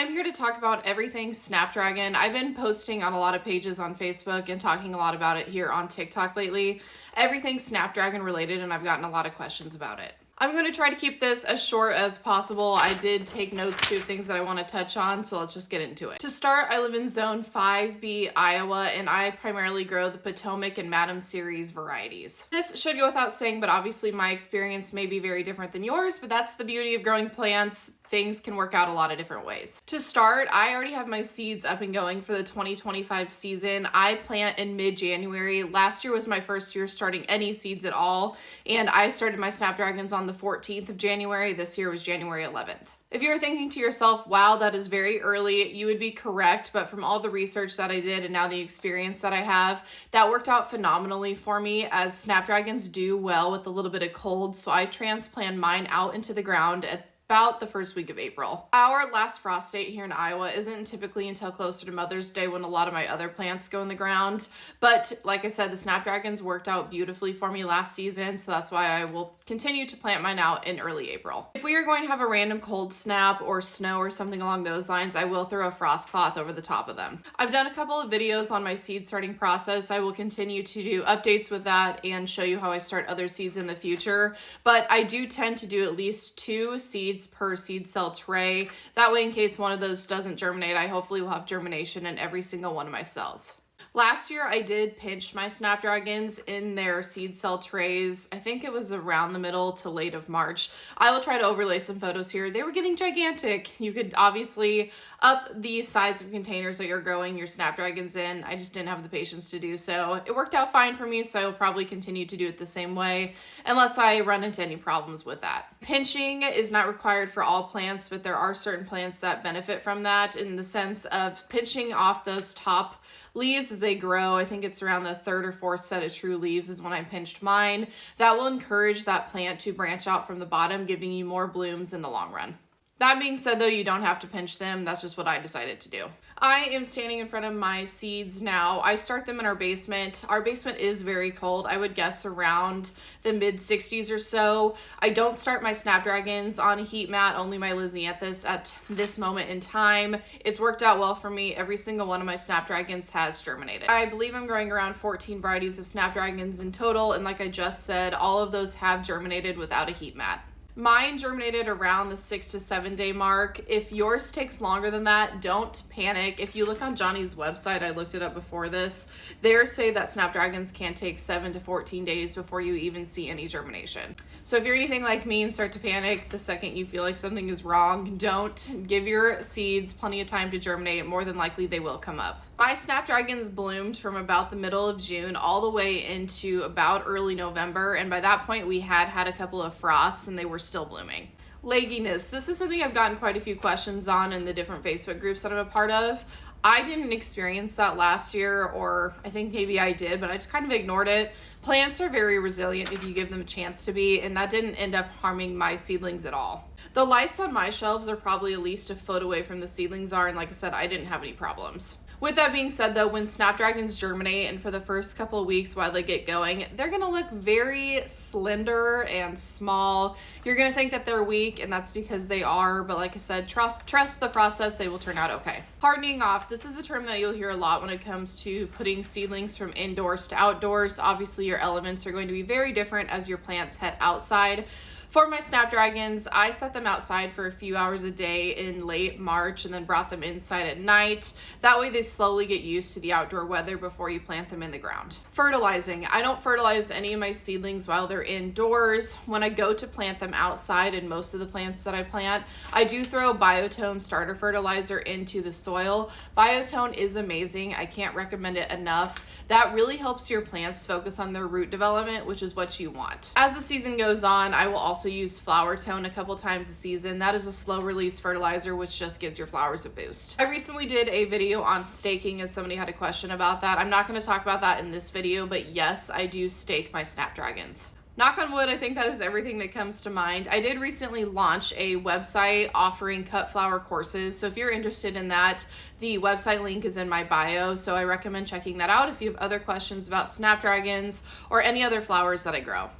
I'm here to talk about everything Snapdragon. I've been posting on a lot of pages on Facebook and talking a lot about it here on TikTok lately. Everything Snapdragon related, and I've gotten a lot of questions about it. I'm going to try to keep this as short as possible. I did take notes to things that I want to touch on, so let's just get into it. To start, I live in Zone 5B, Iowa, and I primarily grow the Potomac and Madam series varieties. This should go without saying, but obviously my experience may be very different than yours, but that's the beauty of growing plants. Things can work out a lot of different ways. To start, I already have my seeds up and going for the 2025 season. I plant in mid-January. Last year was my first year starting any seeds at all, and I started my Snapdragons on the 14th of January. This year was January 11th. If you're thinking to yourself, wow, that is very early, you would be correct, but from all the research that I did and now the experience that I have, that worked out phenomenally for me, as Snapdragons do well with a little bit of cold, so I transplant mine out into the ground at about the first week of April. Our last frost date here in Iowa isn't typically until closer to Mother's Day, when a lot of my other plants go in the ground. But like I said, the Snapdragons worked out beautifully for me last season, so that's why I will continue to plant mine out in early April. If we are going to have a random cold snap or snow or something along those lines, I will throw a frost cloth over the top of them. I've done a couple of videos on my seed starting process. I will continue to do updates with that and show you how I start other seeds in the future. But I do tend to do at least 2 seeds per seed cell tray. That way, in case one of those doesn't germinate, I hopefully will have germination in every single one of my cells. Last year, I did pinch my Snapdragons in their seed cell trays. I think it was around the middle to late of March. I will try to overlay some photos here. They were getting gigantic. You could obviously up the size of containers that you're growing your Snapdragons in. I just didn't have the patience to do so. It worked out fine for me, so I will probably continue to do it the same way unless I run into any problems with that. Pinching is not required for all plants, but there are certain plants that benefit from that, in the sense of pinching off those top leaves as they grow. I think it's around the 3rd or 4th set of true leaves is when I pinched mine. That will encourage that plant to branch out from the bottom, giving you more blooms in the long run. That being said, though, you don't have to pinch them. That's just what I decided to do. I am standing in front of my seeds now. I start them in our basement. Our basement is very cold. I would guess around the mid-60s or so. I don't start my Snapdragons on a heat mat, only my Lisianthus at this moment in time. It's worked out well for me. Every single one of my Snapdragons has germinated. I believe I'm growing around 14 varieties of Snapdragons in total, and like I just said, all of those have germinated without a heat mat. Mine germinated around the 6 to 7 day mark. If yours takes longer than that, don't panic. If you look on Johnny's website, I looked it up before this, they say that Snapdragons can take 7 to 14 days before you even see any germination. So if you're anything like me and start to panic the second you feel like something is wrong, don't. Give your seeds plenty of time to germinate. More than likely they will come up. My Snapdragons bloomed from about the middle of June all the way into about early November, and by that point we had a couple of frosts and they were still blooming. Legginess. This is something I've gotten quite a few questions on in the different Facebook groups that I'm a part of. I didn't experience that last year, or I think maybe I did, but I just kind of ignored it. Plants are very resilient if you give them a chance to be, and that didn't end up harming my seedlings at all. The lights on my shelves are probably at least a foot away from the seedlings are, and like I said, I didn't have any problems. With that being said, though, when Snapdragons germinate and for the first couple of weeks while they get going, they're going to look very slender and small. You're going to think that they're weak, and that's because they are, but like I said, trust the process. They will turn out okay. Hardening off. This is a term that you'll hear a lot when it comes to putting seedlings from indoors to outdoors. Obviously, your elements are going to be very different as your plants head outside. For my Snapdragons, I set them outside for a few hours a day in late March and then brought them inside at night. That way they slowly get used to the outdoor weather before you plant them in the ground. Fertilizing. I don't fertilize any of my seedlings while they're indoors. When I go to plant them outside, and most of the plants that I plant, I do throw Biotone starter fertilizer into the soil. Biotone is amazing. I can't recommend it enough. That really helps your plants focus on their root development, which is what you want. As the season goes on, I will also use Flower Tone a couple times a season. That is a slow release fertilizer which just gives your flowers a boost. I recently did a video on staking, as somebody had a question about that. I'm not going to talk about that in this video, but yes, I do stake my Snapdragons. Knock on wood, I think that is everything that comes to mind. I did recently launch a website offering cut flower courses, so if you're interested in that, the website link is in my bio, so I recommend checking that out if you have other questions about Snapdragons or any other flowers that I grow.